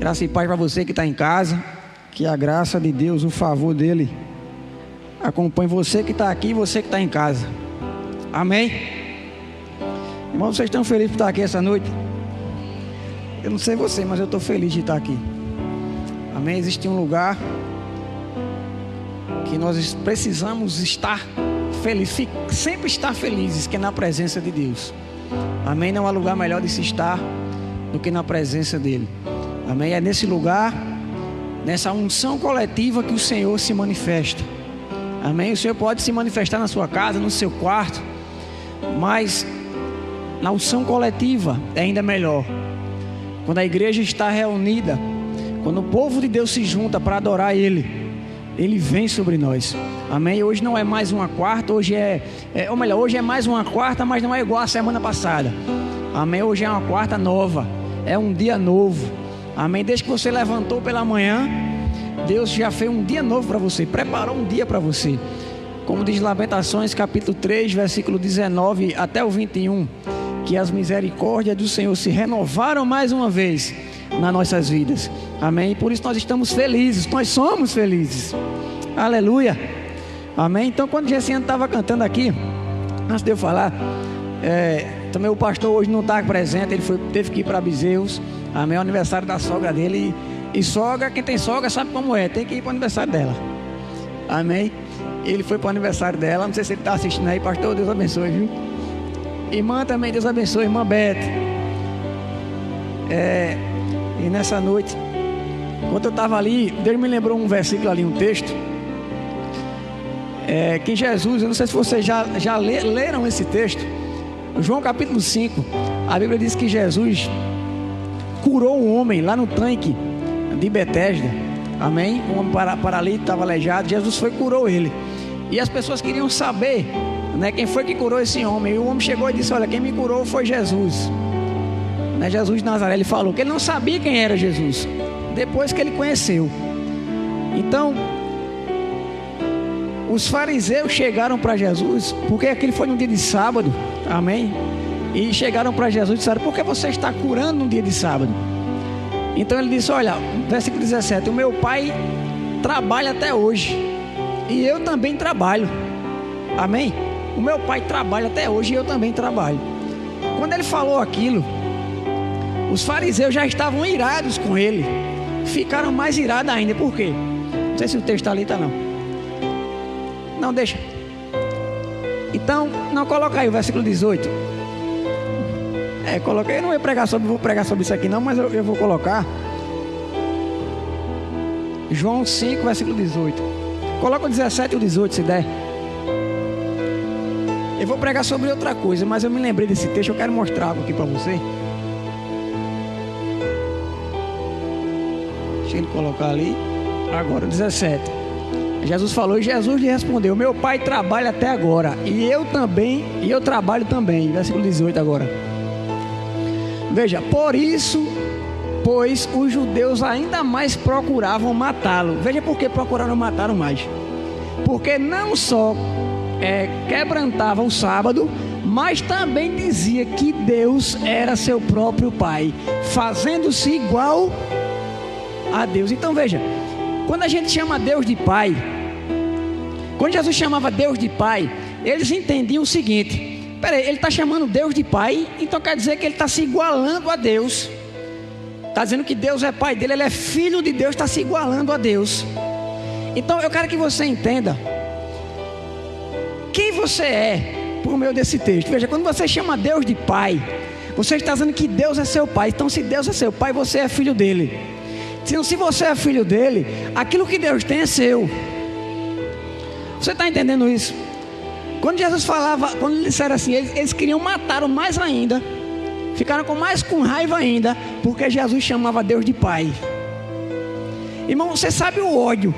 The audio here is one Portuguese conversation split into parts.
Graça e paz para você que está em casa. Que a graça de Deus, o favor dele acompanhe você que está aqui e você que está em casa. Amém? Irmãos, vocês estão felizes por estar aqui essa noite? Eu não sei você, mas eu estou feliz de estar aqui. Amém? Existe um lugar que nós precisamos estar felizes, sempre estar felizes, que é na presença de Deus. Amém? Não há lugar melhor de se estar do que na presença dele. Amém? É nesse lugar, nessa unção coletiva que o Senhor se manifesta. Amém? O Senhor pode se manifestar na sua casa, no seu quarto, mas na unção coletiva é ainda melhor. Quando a igreja está reunida, quando o povo de Deus se junta para adorar Ele, Ele vem sobre nós. Amém? Hoje não é mais uma quarta, hoje hoje é mais uma quarta, mas não é igual a semana passada. Amém? Hoje é uma quarta nova, é um dia novo. Amém? Desde que você levantou pela manhã, Deus já fez um dia novo para você, preparou um dia para você. Como diz Lamentações capítulo 3, versículo 19 até o 21, que as misericórdias do Senhor se renovaram mais uma vez nas nossas vidas. Amém? E por isso nós estamos felizes, nós somos felizes. Aleluia. Amém? Então quando o Gessiano estava cantando aqui, antes de eu falar, também o pastor hoje não está presente, ele teve que ir para Bezerros. Amém? É o aniversário da sogra dele. E sogra, quem tem sogra sabe como é, tem que ir para o aniversário dela. Amém? Ele foi para o aniversário dela, não sei se ele está assistindo aí, pastor, Deus abençoe, viu? Irmã também, Deus abençoe, irmã Beth. E nessa noite, quando eu estava ali, Deus me lembrou um versículo ali, um texto, que Jesus, eu não sei se vocês já leram esse texto, João capítulo 5, a Bíblia diz que Jesus curou um homem lá no tanque de Betesda. Amém? Um homem paralítico, estava aleijado, Jesus foi e curou ele. E as pessoas queriam saber, né, quem foi que curou esse homem. E o homem chegou e disse: olha, quem me curou foi Jesus, né, Jesus de Nazaré. Ele falou que ele não sabia quem era Jesus, depois que ele conheceu. Então os fariseus chegaram para Jesus, porque aquele foi num dia de sábado. Amém? E chegaram para Jesus e disseram: por que você está curando num dia de sábado? Então ele disse: olha, versículo 17: o meu pai trabalha até hoje e eu também trabalho. Amém? O meu pai trabalha até hoje e eu também trabalho. Quando ele falou aquilo, os fariseus já estavam irados com ele, ficaram mais irados ainda. Por quê? Não sei se o texto está ali, está não. Não, deixa. Então, não, coloca aí o versículo 18. Coloquei, eu não vou pregar sobre isso aqui não, mas eu vou colocar João 5, versículo 18. Coloca o 17 e o 18 se der. Eu vou pregar sobre outra coisa, mas eu me lembrei desse texto, eu quero mostrar algo aqui para você. Deixa ele colocar ali. Agora, 17. Jesus falou e Jesus lhe respondeu: meu pai trabalha até agora e eu também, e eu trabalho também. Versículo 18 agora. Veja, por isso, pois os judeus ainda mais procuravam matá-lo. Veja por que procuraram matá-lo mais. Porque não só quebrantava o sábado, mas também dizia que Deus era seu próprio pai, fazendo-se igual a Deus. Então veja, quando a gente chama Deus de pai, quando Jesus chamava Deus de pai, eles entendiam o seguinte: peraí, ele está chamando Deus de pai, então quer dizer que ele está se igualando a Deus. Está dizendo que Deus é pai dele, ele é filho de Deus, está se igualando a Deus. Então eu quero que você entenda quem você é por meio desse texto. Veja, quando você chama Deus de pai, você está dizendo que Deus é seu pai. Então se Deus é seu pai, você é filho dele. Então se você é filho dele, aquilo que Deus tem é seu. Você está entendendo isso? Quando Jesus falava, quando eles disseram assim, eles queriam matar mais ainda, ficaram com raiva ainda, porque Jesus chamava Deus de pai. Irmão, você sabe o ódio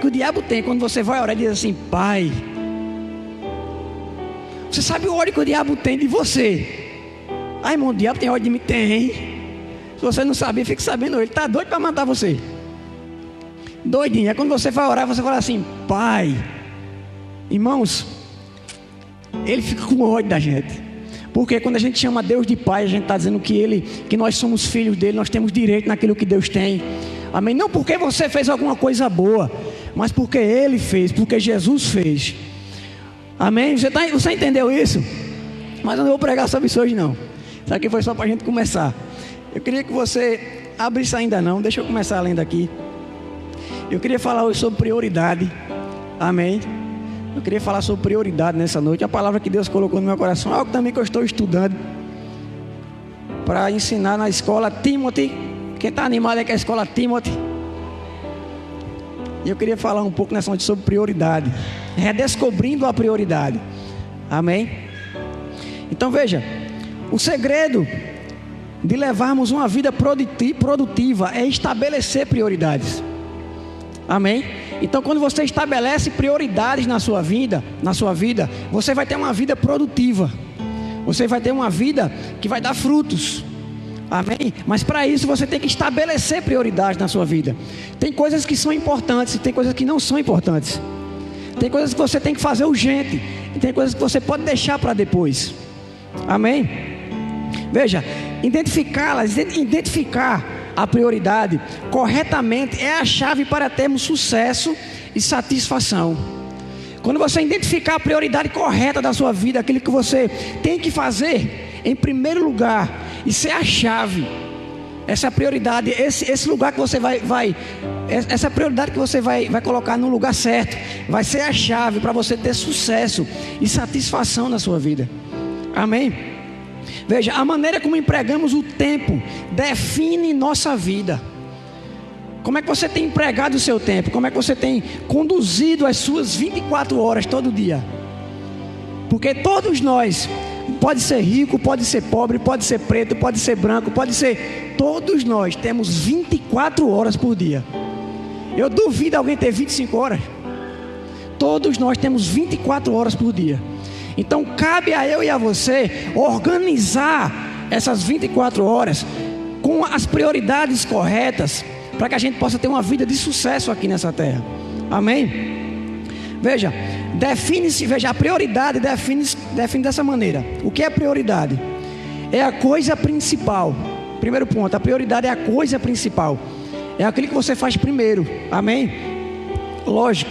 que o diabo tem quando você vai orar e diz assim: pai. Você sabe o ódio que o diabo tem de você? Ai, irmão, o diabo tem ódio de mim? Tem. Se você não sabia, fique sabendo, ele está doido para matar você. Doidinho. É quando você vai orar, você fala assim: pai. Irmãos, ele fica com ódio da gente. Porque quando a gente chama Deus de Pai, a gente está dizendo que nós somos filhos dele, nós temos direito naquilo que Deus tem. Amém? Não porque você fez alguma coisa boa, mas porque Ele fez, porque Jesus fez. Amém? Você entendeu isso? Mas eu não vou pregar sobre isso hoje não. Isso aqui foi só para a gente começar. Eu queria que você abrisse ainda não, deixa eu começar lendo aqui. Eu queria falar hoje sobre prioridade. Amém? Eu queria falar sobre prioridade nessa noite. A palavra que Deus colocou no meu coração, algo também que eu estou estudando para ensinar na escola Timothy. Quem está animado é que é a escola Timothy. E eu queria falar um pouco nessa noite sobre prioridade, redescobrindo a prioridade. Amém? Então veja, o segredo de levarmos uma vida produtiva é estabelecer prioridades. Amém? Então quando você estabelece prioridades na sua vida, você vai ter uma vida produtiva. Você vai ter uma vida que vai dar frutos. Amém? Mas para isso você tem que estabelecer prioridades na sua vida. Tem coisas que são importantes e tem coisas que não são importantes. Tem coisas que você tem que fazer urgente e tem coisas que você pode deixar para depois. Amém? Veja, identificar a prioridade corretamente é a chave para termos sucesso e satisfação. Quando você identificar a prioridade correta da sua vida, aquilo que você tem que fazer em primeiro lugar, isso é a chave. Essa prioridade, esse lugar que você essa prioridade que você vai colocar no lugar certo, vai ser a chave para você ter sucesso e satisfação na sua vida. Amém? Veja, a maneira como empregamos o tempo define nossa vida. Como é que você tem empregado o seu tempo? Como é que você tem conduzido as suas 24 horas todo dia? Porque todos nós, pode ser rico, pode ser pobre, pode ser preto, pode ser branco, pode ser... Todos nós temos 24 horas por dia. Eu duvido alguém ter 25 horas. Todos nós temos 24 horas por dia. Então cabe a eu e a você organizar essas 24 horas com as prioridades corretas, para que a gente possa ter uma vida de sucesso aqui nessa terra. Amém? Veja, a prioridade define dessa maneira. O que é prioridade? É a coisa principal. Primeiro ponto, a prioridade é a coisa principal. É aquilo que você faz primeiro. Amém? Lógico.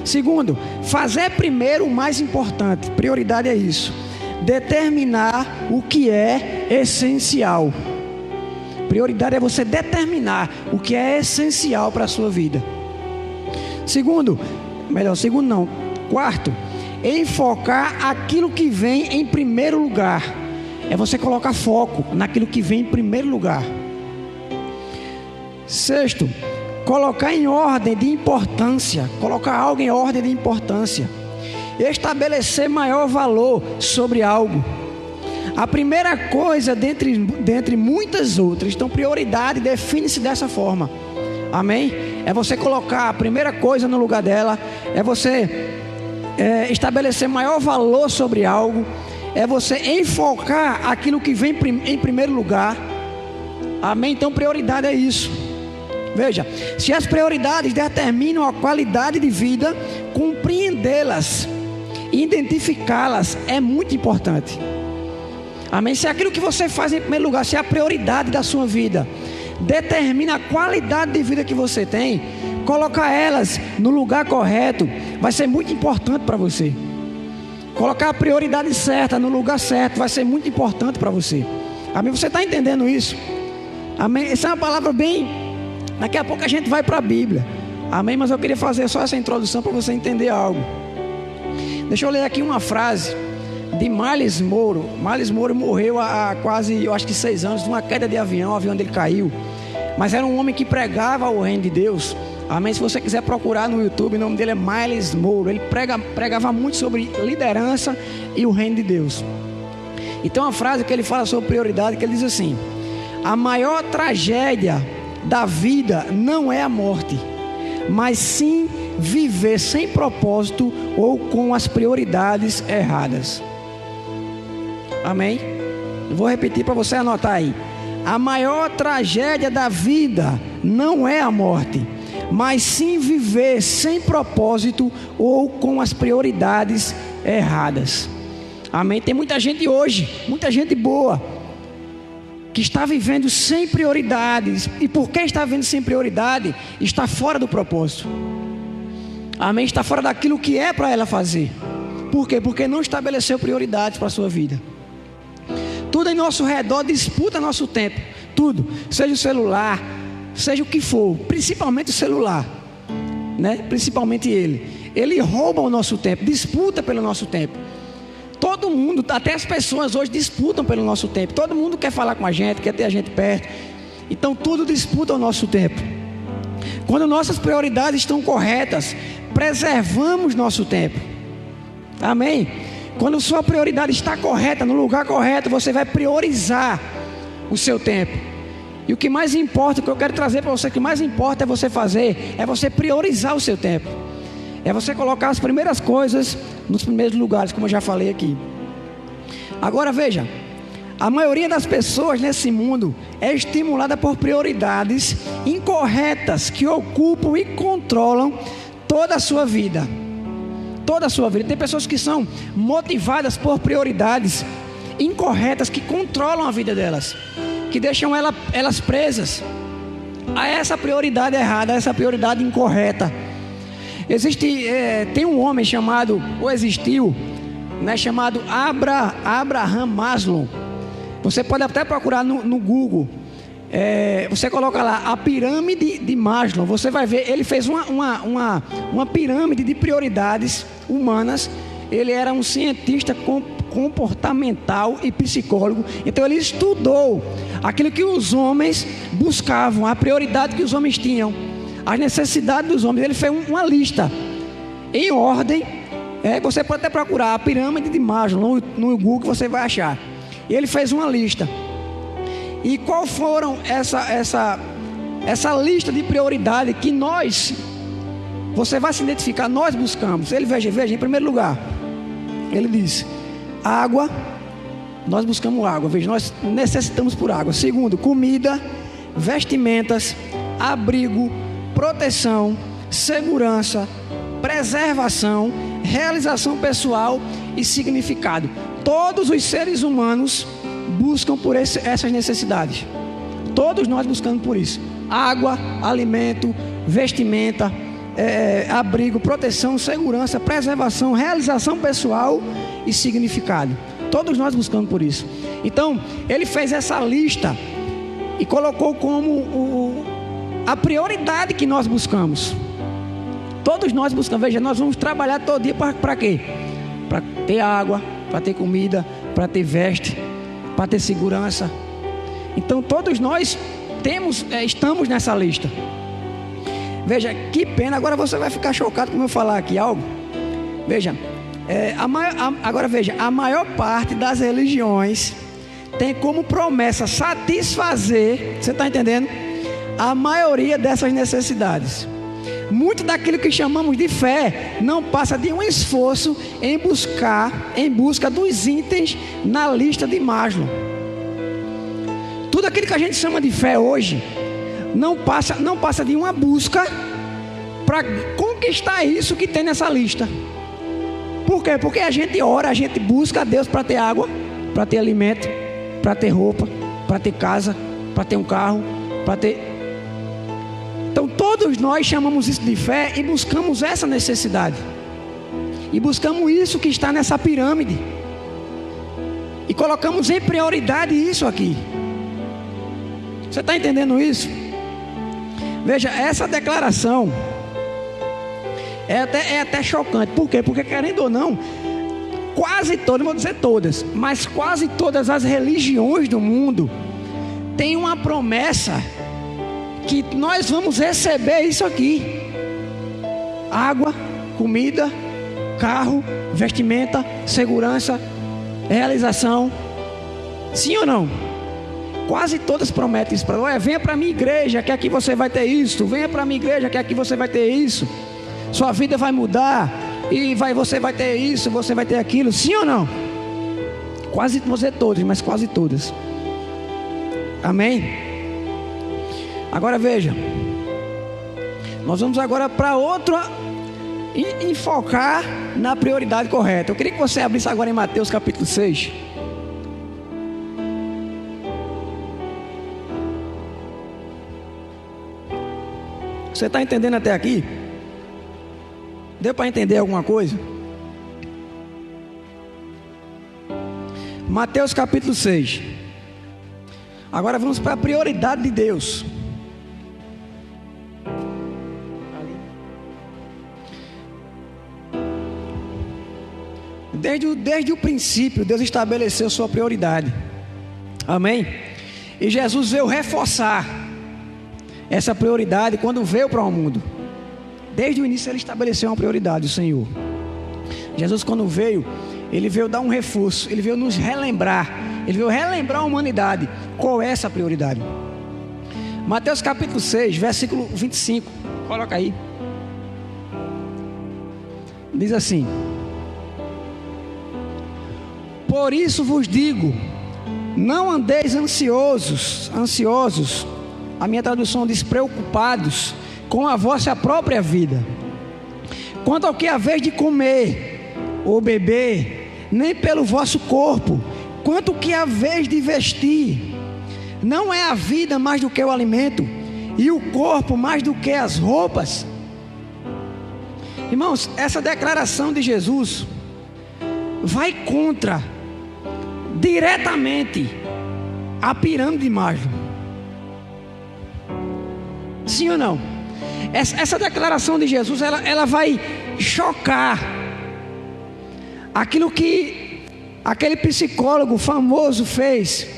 Segundo, fazer primeiro o mais importante. Prioridade é isso. Determinar o que é essencial. Prioridade é você determinar o que é essencial para a sua vida. Quarto, enfocar aquilo que vem em primeiro lugar. É você colocar foco naquilo que vem em primeiro lugar. Sexto, colocar em ordem de importância. Colocar algo em ordem de importância. Estabelecer maior valor sobre algo. A primeira coisa dentre muitas outras. Então prioridade define-se dessa forma. Amém? É você colocar a primeira coisa no lugar dela. É você estabelecer maior valor sobre algo. É você enfocar aquilo que vem em primeiro lugar. Amém? Então prioridade é isso. Veja, se as prioridades determinam a qualidade de vida, compreendê-las e identificá-las é muito importante. Amém? Se aquilo que você faz em primeiro lugar, se a prioridade da sua vida determina a qualidade de vida que você tem, colocar elas no lugar correto vai ser muito importante para você. Colocar a prioridade certa no lugar certo vai ser muito importante para você. Amém? Você está entendendo isso? Amém? Essa é uma palavra bem... Daqui a pouco a gente vai para a Bíblia. Amém? Mas eu queria fazer só essa introdução para você entender algo. Deixa eu ler aqui uma frase de Miles Monroe. Miles Monroe morreu há quase, eu acho que 6 anos, de uma queda de avião. O avião dele caiu. Mas era um homem que pregava o reino de Deus. Amém? Se você quiser procurar no YouTube, o nome dele é Miles Monroe. Ele pregava muito sobre liderança e o reino de Deus. Então a frase que ele fala sobre prioridade, que ele diz assim: a maior tragédia da vida não é a morte, mas sim viver sem propósito ou com as prioridades erradas. Amém? Eu vou repetir para você anotar aí. A maior tragédia da vida não é a morte, mas sim viver sem propósito ou com as prioridades erradas. Amém? Tem muita gente hoje, muita gente boa, que está vivendo sem prioridades. E porque está vivendo sem prioridade, está fora do propósito. Amém? Está fora daquilo que é para ela fazer. Por quê? Porque não estabeleceu prioridades para a sua vida. Tudo em nosso redor disputa nosso tempo. Tudo, seja o celular, seja o que for, principalmente o celular, né? Principalmente ele rouba o nosso tempo, disputa pelo nosso tempo. Todo mundo, até as pessoas hoje disputam pelo nosso tempo. Todo mundo quer falar com a gente, quer ter a gente perto. Então tudo disputa o nosso tempo. Quando nossas prioridades estão corretas, preservamos nosso tempo. Amém? Quando sua prioridade está correta, no lugar correto, você vai priorizar o seu tempo. E o que mais importa, o que eu quero trazer para você, o que mais importa é você fazer, é você priorizar o seu tempo. É você colocar as primeiras coisas nos primeiros lugares, como eu já falei aqui. Agora veja, a maioria das pessoas nesse mundo é estimulada por prioridades incorretas que ocupam e controlam toda a sua vida. Toda a sua vida. Tem pessoas que são motivadas por prioridades incorretas que controlam a vida delas, que deixam elas presas a essa prioridade errada, a essa prioridade incorreta. Tem um homem chamado, ou existiu, né, chamado Abraham Maslow. Você pode até procurar no Google. Você coloca lá a pirâmide de Maslow. Você vai ver, ele fez uma pirâmide de prioridades humanas. Ele era um cientista comportamental e psicólogo. Então ele estudou aquilo que os homens buscavam, a prioridade que os homens tinham, as necessidades dos homens. Ele fez uma lista em ordem. Você pode até procurar a pirâmide de Maslow no Google, que você vai achar. E ele fez uma lista. E qual foram essa lista de prioridade que você vai se identificar, nós buscamos. Ele veja, em primeiro lugar, ele disse: água. Nós buscamos água, veja, nós necessitamos por água. Segundo, comida, vestimentas, abrigo, proteção, segurança, preservação, realização pessoal e significado. Todos os seres humanos buscam por essas necessidades. Todos nós buscamos por isso: água, alimento, vestimenta, abrigo, proteção, segurança, preservação, realização pessoal e significado. Todos nós buscamos por isso. Então, ele fez essa lista e colocou como a prioridade que nós buscamos. Todos nós buscamos. Veja, nós vamos trabalhar todo dia para quê? Para ter água, para ter comida, para ter veste, para ter segurança. Então todos nós estamos nessa lista. Veja, que pena. Agora você vai ficar chocado como eu falar aqui algo. Veja, agora veja, a maior parte das religiões tem como promessa satisfazer, você está entendendo? A maioria dessas necessidades. Muito daquilo que chamamos de fé não passa de um esforço em busca dos itens na lista de Maslow. Tudo aquilo que a gente chama de fé hoje não passa de uma busca para conquistar isso que tem nessa lista. Por quê? Porque a gente ora, a gente busca a Deus para ter água, para ter alimento, para ter roupa, para ter casa, para ter um carro, para ter... Então todos nós chamamos isso de fé e buscamos essa necessidade. E buscamos isso que está nessa pirâmide. E colocamos em prioridade isso aqui. Você está entendendo isso? Veja, essa declaração é até chocante. Por quê? Porque, querendo ou não, quase todas, não vou dizer todas, mas quase todas as religiões do mundo têm uma promessa que nós vamos receber isso aqui: água, comida, carro, vestimenta, segurança, realização. Sim ou não? Quase todas prometem isso para nós. Venha para a minha igreja que aqui você vai ter isso. Venha para a minha igreja que aqui você vai ter isso. Sua vida vai mudar e você vai ter isso, você vai ter aquilo. Sim ou não? Quase, vou dizer todas, mas quase todas. Amém? Agora veja, nós vamos agora para em focar na prioridade correta. Eu queria que você abrisse agora em Mateus capítulo 6. Você está entendendo até aqui? Deu para entender alguma coisa? Mateus capítulo 6. Agora vamos para a prioridade de Deus. Desde o princípio, Deus estabeleceu sua prioridade. Amém? E Jesus veio reforçar essa prioridade quando veio para o mundo. Desde o início ele estabeleceu uma prioridade, o Senhor. Jesus, quando veio, ele veio dar um reforço, ele veio nos relembrar, ele veio relembrar a humanidade qual é essa prioridade. Mateus capítulo 6, versículo 25, coloca aí. Diz assim: por isso vos digo, não andeis ansiosos, a minha tradução diz preocupados, com a vossa própria vida, quanto ao que haveis de comer ou beber, nem pelo vosso corpo, quanto ao que haveis de vestir. Não é a vida mais do que o alimento, e o corpo mais do que as roupas? Irmãos, essa declaração de Jesus vai contra diretamente a pirâmide de Maslow. Sim ou não? Essa declaração de Jesus, ela vai chocar aquilo que aquele psicólogo famoso fez,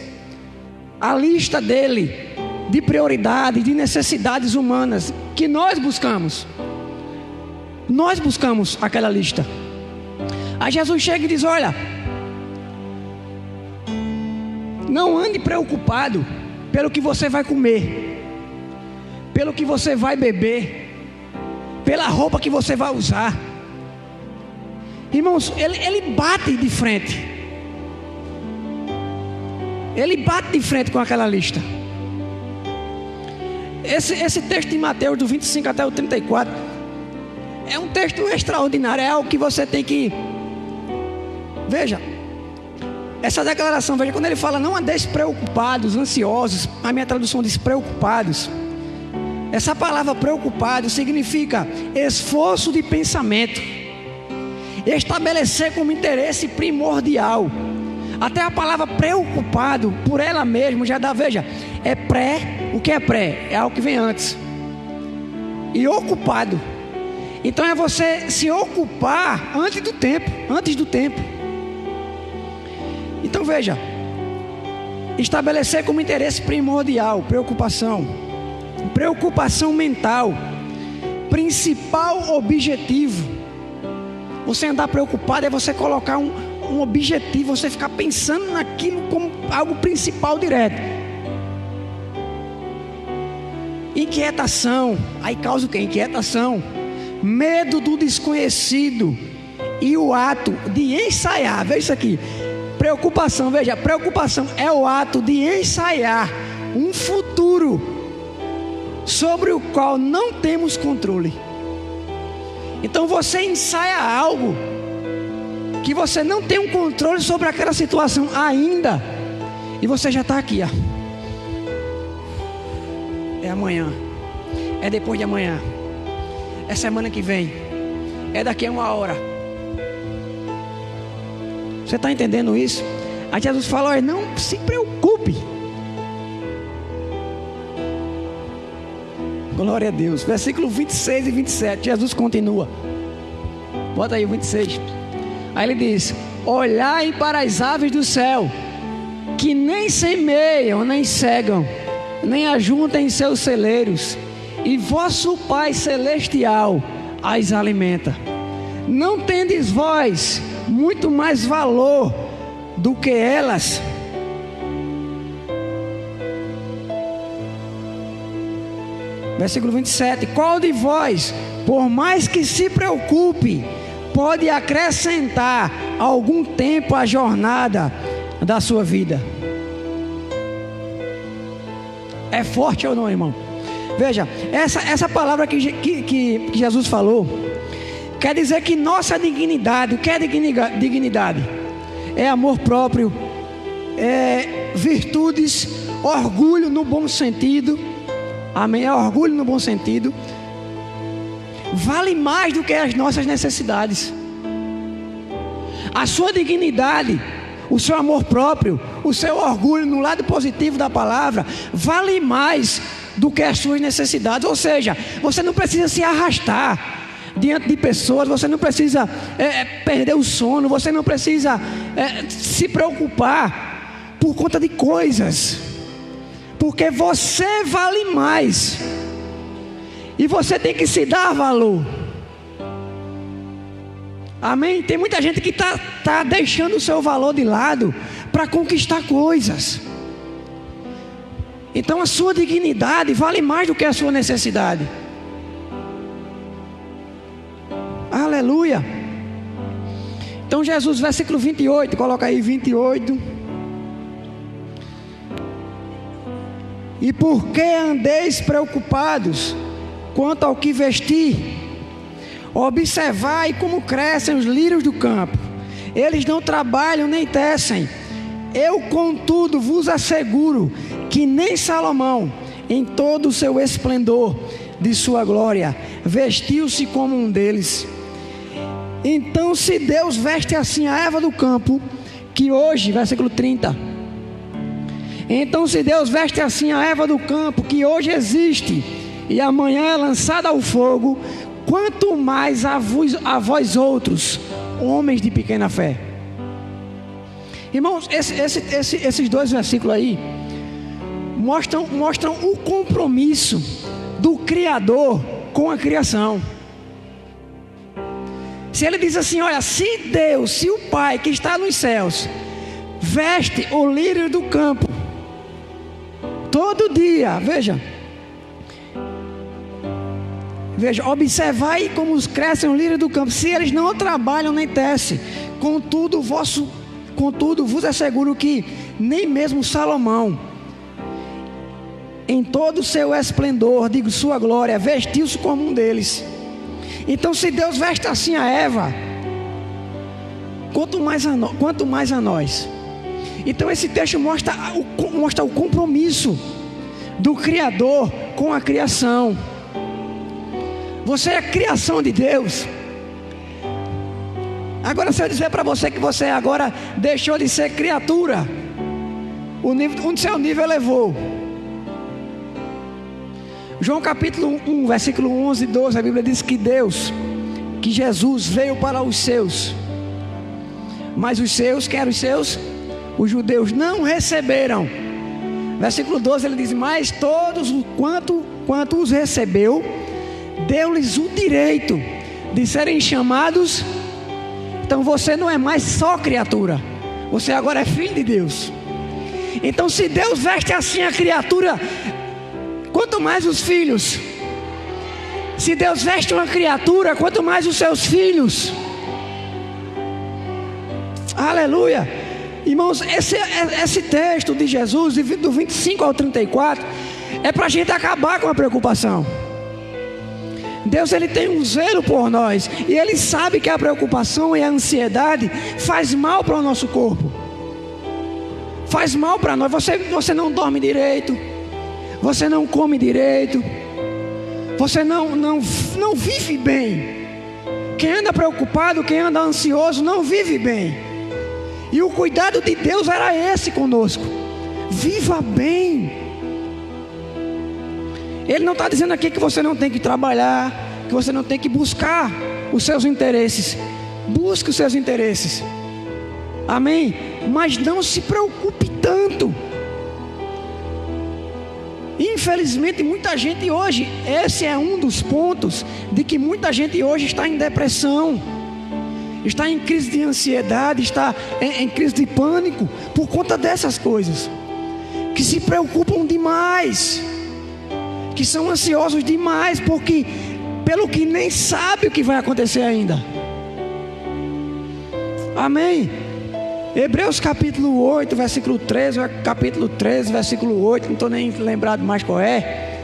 a lista dele de prioridades, de necessidades humanas que nós buscamos. Nós buscamos aquela lista. Aí Jesus chega e diz: olha, não ande preocupado pelo que você vai comer, pelo que você vai beber, pela roupa que você vai usar. Irmãos, ele bate de frente. Ele bate de frente com aquela lista. Esse texto de Mateus, do 25 até o 34, é um texto extraordinário. É algo que você tem que... Veja, essa declaração, veja, quando ele fala não andeis preocupados, ansiosos, a minha tradução diz preocupados. Essa palavra preocupado significa esforço de pensamento, estabelecer como interesse primordial. Até a palavra preocupado, por ela mesma, já dá, veja, é pré. O que é pré? É algo que vem antes. E ocupado, então é você se ocupar antes do tempo. Então veja, estabelecer como interesse primordial, preocupação mental, principal objetivo. Você andar preocupado é você colocar um objetivo, você ficar pensando naquilo como algo principal direto. Inquietação, aí causa o que? Inquietação, medo do desconhecido e o ato de ensaiar. Veja isso aqui, preocupação, veja, preocupação é o ato de ensaiar um futuro sobre o qual não temos controle. Então você ensaia algo que você não tem um controle sobre aquela situação ainda, e você já está aqui, ó. É amanhã, é depois de amanhã, é semana que vem, é daqui a 1 hora. Você está entendendo isso? Aí Jesus fala: olha, não se preocupe. Glória a Deus. Versículo 26 e 27, Jesus continua. Bota aí o 26. Aí ele diz: olhai para as aves do céu, que nem semeiam, nem cegam, nem ajuntam em seus celeiros, e vosso Pai Celestial as alimenta. Não tendes vós muito mais valor do que elas? Versículo 27. Qual de vós, por mais que se preocupe, pode acrescentar algum tempo à jornada da sua vida? É forte ou não, irmão? Veja, essa palavra que Jesus falou, Quer dizer que nossa dignidade, o que é dignidade? É amor próprio, é virtudes, orgulho no bom sentido. Amém? É orgulho no bom sentido. Vale mais do que as nossas necessidades. A sua dignidade, o seu amor próprio, o seu orgulho no lado positivo da palavra, vale mais do que as suas necessidades. Ou seja, você não precisa se arrastar diante de pessoas, você não precisa perder o sono, você não precisa se preocupar por conta de coisas, porque você vale mais, e você tem que se dar valor. Amém? Tem muita gente que está deixando o seu valor de lado para conquistar coisas. Então a sua dignidade vale mais do que a sua necessidade. Aleluia. Então Jesus, versículo 28, coloca aí 28. E por que andeis preocupados quanto ao que vestir? Observai como crescem os lírios do campo, eles não trabalham nem tecem. Eu, contudo, vos asseguro que nem Salomão, em todo o seu esplendor de sua glória, vestiu-se como um deles. Então, se Deus veste assim a erva do campo, que hoje, versículo 30, então se Deus veste assim a erva do campo, que hoje existe e amanhã é lançada ao fogo, quanto mais a vós outros, homens de pequena fé. Irmãos, esses dois versículos aí mostram o compromisso do Criador com a criação. Se ele diz assim, olha, se Deus, se o Pai que está nos céus veste o lírio do campo todo dia, veja, observai como crescem os lírios do campo, se eles não trabalham nem tecem, contudo vos asseguro que nem mesmo Salomão, em todo o seu esplendor, digo sua glória, vestiu-se como um deles. Então, se Deus veste assim a Eva, quanto mais a nós. Então, esse texto mostra o compromisso do Criador com a criação. Você é a criação de Deus. Agora, se eu dizer para você que você agora deixou de ser criatura, o seu nível elevou. João capítulo 1, versículo 11 e 12, a Bíblia diz que Jesus veio para os seus, mas os seus, quem eram os seus? Os judeus não receberam. Versículo 12 ele diz, mas todos quanto os recebeu, deu-lhes o direito de serem chamados. Então você não é mais só criatura, você agora é filho de Deus. Então, se Deus veste assim a criatura, quanto mais os filhos. Se Deus veste uma criatura, quanto mais os seus filhos. Aleluia. Irmãos, esse texto de Jesus, do 25 ao 34, é para a gente acabar com a preocupação. Deus, Ele tem um zelo por nós, e Ele sabe que a preocupação e a ansiedade faz mal para o nosso corpo, faz mal para nós. Você não dorme direito, você não come direito, você não vive bem. Quem anda preocupado, quem anda ansioso, não vive bem. E o cuidado de Deus era esse conosco: viva bem. Ele não está dizendo aqui que você não tem que trabalhar, que você não tem que buscar os seus interesses. Busque os seus interesses, amém? Mas não se preocupe tanto. Infelizmente, muita gente hoje, esse é um dos pontos de que muita gente hoje está em depressão, está em crise de ansiedade, está em crise de pânico, por conta dessas coisas, que se preocupam demais, que são ansiosos demais, pelo que nem sabe o que vai acontecer ainda. Amém? Hebreus capítulo 8, versículo 13, capítulo 13, versículo 8, não estou nem lembrado mais qual é.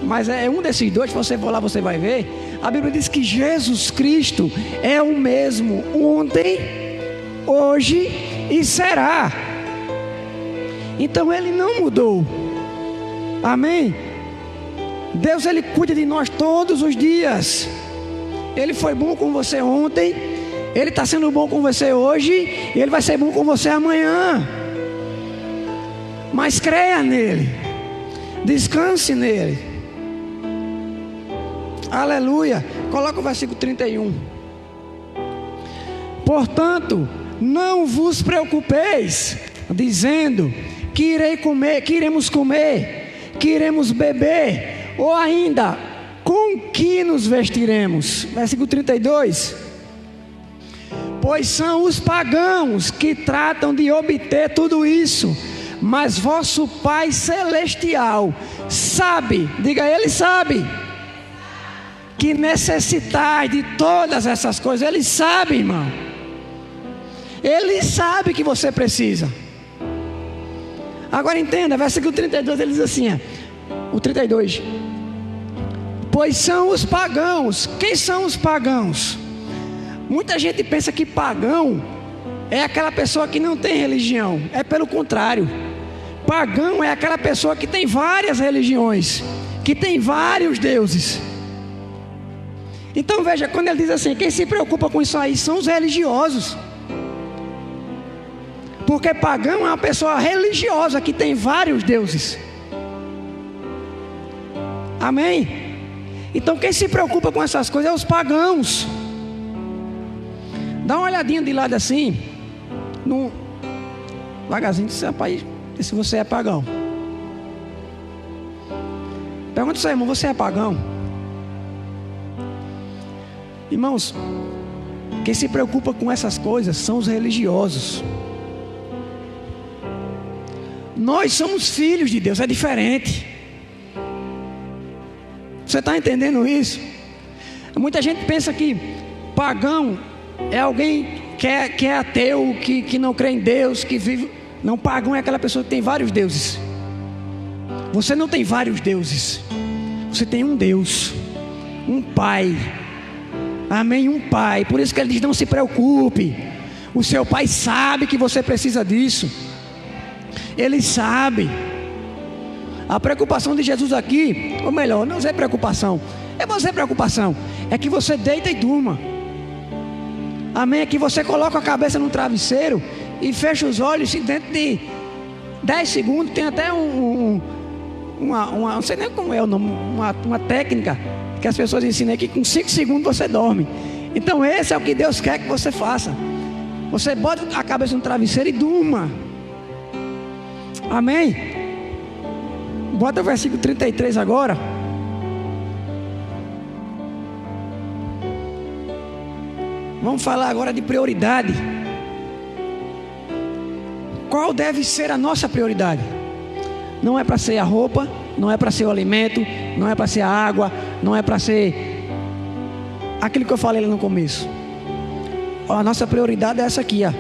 mas é um desses dois. Se você for lá, você vai ver. A Bíblia diz que Jesus Cristo é o mesmo ontem, hoje e será. Então Ele não mudou. Amém? Deus, Ele cuida de nós todos os dias. Ele foi bom com você ontem, Ele está sendo bom com você hoje, e Ele vai ser bom com você amanhã. Mas creia nele, descanse nele. Aleluia. Coloca o versículo 31. Portanto, não vos preocupeis, dizendo que iremos comer, que iremos beber, ou ainda, com que nos vestiremos? Versículo 32. Pois são os pagãos que tratam de obter tudo isso, mas vosso Pai Celestial sabe, diga, Ele sabe, que necessitais de todas essas coisas. Ele sabe, irmão. Ele sabe que você precisa. Agora entenda, versículo 32, ele diz assim, o 32. Pois são os pagãos. Quem são os pagãos? Muita gente pensa que pagão é aquela pessoa que não tem religião. É pelo contrário. Pagão é aquela pessoa que tem várias religiões, que tem vários deuses. Então veja, quando ele diz assim, quem se preocupa com isso aí são os religiosos. Porque pagão é uma pessoa religiosa que tem vários deuses. Amém? Então quem se preocupa com essas coisas é os pagãos. Dá uma olhadinha de lado assim, devagarzinho, se você é pagão. Pergunta ao seu irmão, você é pagão? Irmãos, quem se preocupa com essas coisas são os religiosos. Nós somos filhos de Deus, é diferente. Você está entendendo isso? Muita gente pensa que pagão é alguém que é ateu, que não crê em Deus, que vive... Não, pagão é aquela pessoa que tem vários deuses. Você não tem vários deuses. Você tem um Deus, um Pai. Amém? Um Pai. Por isso que ele diz, não se preocupe. O seu Pai sabe que você precisa disso. Ele sabe. A preocupação de Jesus aqui, ou melhor, não é preocupação, é que você deita e durma. Amém? É que você coloca a cabeça no travesseiro e fecha os olhos, e dentro de 10 segundos tem até não sei nem como é o nome, uma técnica que as pessoas ensinam aqui, com 5 segundos você dorme. Então esse é o que Deus quer que você faça. Você bota a cabeça no travesseiro e durma. Amém? Bota o versículo 33 agora. Vamos falar agora de prioridade. Qual deve ser a nossa prioridade? Não é para ser a roupa, não é para ser o alimento, não é para ser a água, não é para ser aquilo que eu falei lá no começo. A nossa prioridade é essa aqui, ó.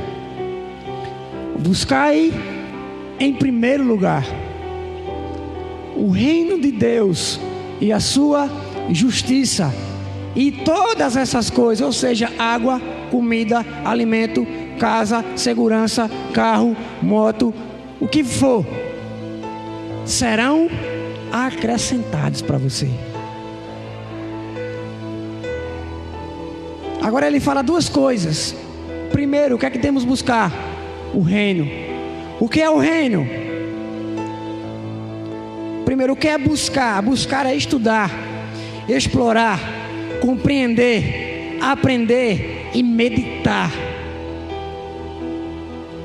Buscai em primeiro lugar o reino de Deus e a sua justiça, e todas essas coisas, ou seja, água, comida, alimento, casa, segurança, carro, moto, o que for, serão acrescentados para você. Agora ele fala duas coisas. Primeiro, o que é que temos que buscar? O reino. O que é o reino? Primeiro, o que é buscar? Buscar é estudar, explorar, compreender, aprender e meditar.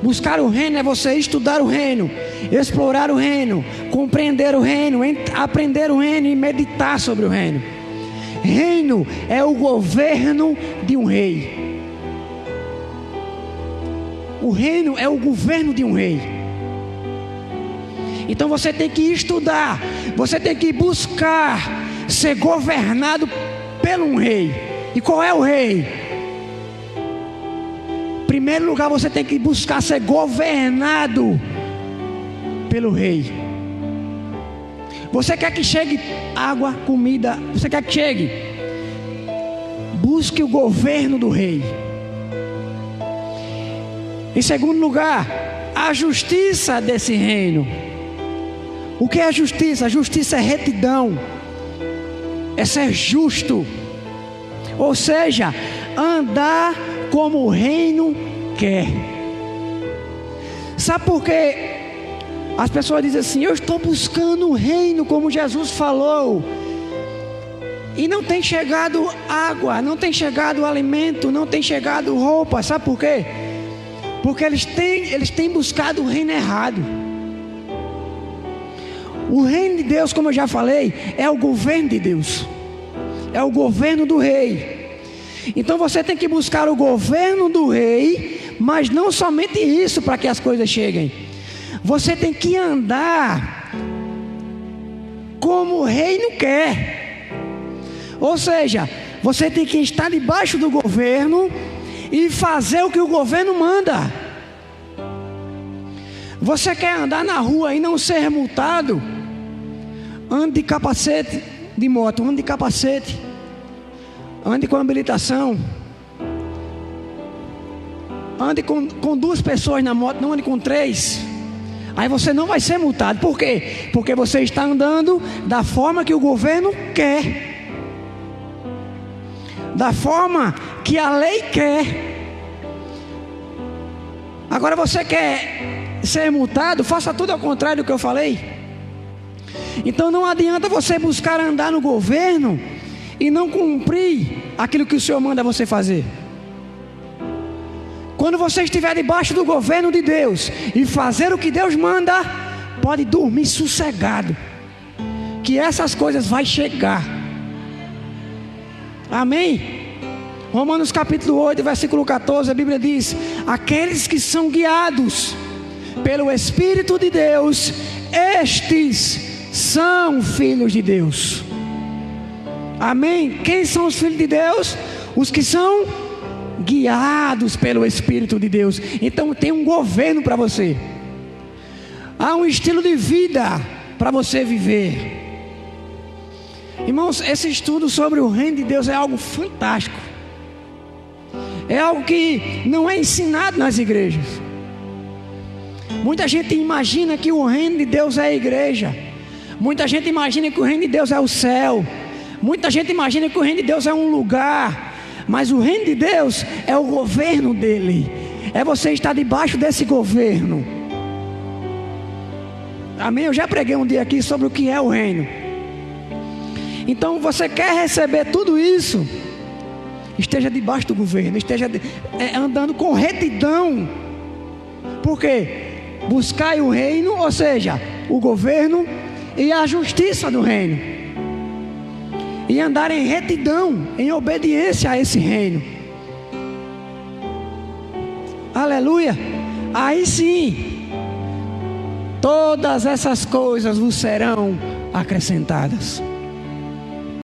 Buscar o reino é você estudar o reino, explorar o reino, compreender o reino, aprender o reino e meditar sobre o reino. Reino é o governo de um rei. O reino é o governo de um rei. Então você tem que estudar, você tem que buscar ser governado pelo um rei. E qual é o rei? Em primeiro lugar, você tem que buscar ser governado pelo rei. Você quer que chegue água, comida? Você quer que chegue? Busque o governo do rei. Em segundo lugar, a justiça desse reino. O que é a justiça? A justiça é retidão, é ser justo, ou seja, andar como o reino quer. Sabe por quê? As pessoas dizem assim: eu estou buscando o reino como Jesus falou, e não tem chegado água, não tem chegado alimento, não tem chegado roupa. Sabe por quê? Porque eles têm buscado o reino errado. O reino de Deus, como eu já falei, é o governo de Deus, é o governo do rei. Então você tem que buscar o governo do rei, mas não somente isso para que as coisas cheguem. Você tem que andar como o reino quer. Ou seja, você tem que estar debaixo do governo e fazer o que o governo manda. Você quer andar na rua e não ser multado? Ande de capacete de moto, ande de capacete, ande com habilitação, ande com 2 pessoas na moto, não ande com 3. Aí você não vai ser multado. Por quê? Porque você está andando da forma que o governo quer, da forma que a lei quer. Agora você quer ser multado? Faça tudo ao contrário do que eu falei. Então não adianta você buscar andar no governo e não cumprir aquilo que o Senhor manda você fazer. Quando você estiver debaixo do governo de Deus e fazer o que Deus manda, pode dormir sossegado, que essas coisas vão chegar. Amém? Romanos capítulo 8, versículo 14, a Bíblia diz: aqueles que são guiados pelo Espírito de Deus, estes são filhos de Deus. Amém? Quem são os filhos de Deus? Os que são guiados pelo Espírito de Deus. Então tem um governo para você, há um estilo de vida para você viver. Irmãos, esse estudo sobre o reino de Deus é algo fantástico, é algo que não é ensinado nas igrejas. Muita gente imagina que o reino de Deus é a igreja, muita gente imagina que o reino de Deus é o céu, muita gente imagina que o reino de Deus é um lugar. Mas o reino de Deus é o governo dele, é você estar debaixo desse governo. Amém? Eu já preguei um dia aqui sobre o que é o reino. Então você quer receber tudo isso, esteja debaixo do governo, esteja andando com retidão. Por quê? Buscai o reino, ou seja, o governo e a justiça do reino, e andar em retidão, em obediência a esse reino. Aleluia. Aí sim, todas essas coisas vos serão acrescentadas.